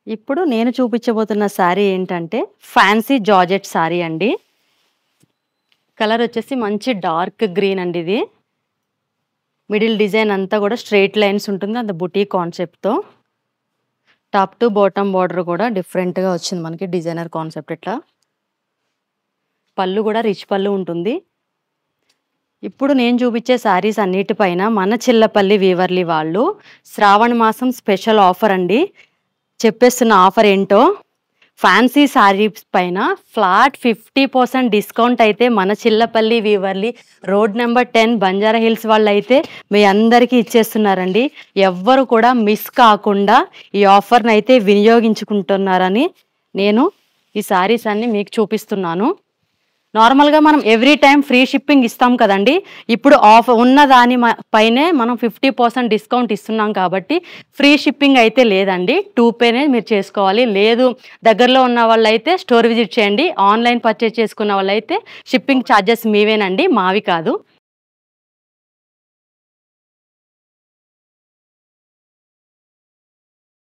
ఇప్పుడు నేను చూపించబోతున్న శారీ ఏంటంటే ఫ్యాన్సీ జార్జెట్ శారీ అండి. కలర్ వచ్చేసి మంచి డార్క్ గ్రీన్ అండి ఇది. మిడిల్ డిజైన్ అంతా కూడా స్ట్రెయిట్ లైన్స్ ఉంటుంది. అంత బుటీ కాన్సెప్ట్‌తో. టాప్ టు బాటమ్ బార్డర్ కూడా డిఫరెంట్‌గా వచ్చింది మనకి డిజైనర్ కాన్సెప్ట్ ఇట్లా. పళ్ళు కూడా రిచ్ పళ్ళు ఉంటుంది. ఇప్పుడు నేను చూపించే శారీస్ అన్నిటిపైన మన చిల్లపల్లి వీవర్లీ వాళ్ళు శ్రావణ మాసం స్పెషల్ ఆఫర్ అండి. చెప్పేస్తున్న ఆఫర్ ఏంటో, ఫ్యాన్సీ శారీస్ పైన ఫ్లాట్ 50% డిస్కౌంట్ అయితే మన Chillapalli Weavers road number 10 Banjara Hills వాళ్ళు అయితే మీ అందరికీ ఇచ్చేస్తున్నారండి. ఎవ్వరు కూడా మిస్ కాకుండా ఈ ఆఫర్ని అయితే వినియోగించుకుంటున్నారని నేను ఈ శారీస్ అన్ని మీకు చూపిస్తున్నాను. నార్మల్గా మనం ఎవ్రీ టైం ఫ్రీ షిప్పింగ్ ఇస్తాం కదండి. ఇప్పుడు ఆఫర్ ఉన్న దాని పైనే మనం 50% డిస్కౌంట్ ఇస్తున్నాం కాబట్టి ఫ్రీ షిప్పింగ్ అయితే లేదండి. 2 పేనే మీరు చేసుకోవాలి. లేదు దగ్గరలో ఉన్న వాళ్ళైతే స్టోర్ విజిట్ చేయండి. ఆన్లైన్ పర్చేస్ చేసుకున్న వాళ్ళైతే షిప్పింగ్ ఛార్జెస్ మీవేనండి, మావి కాదు.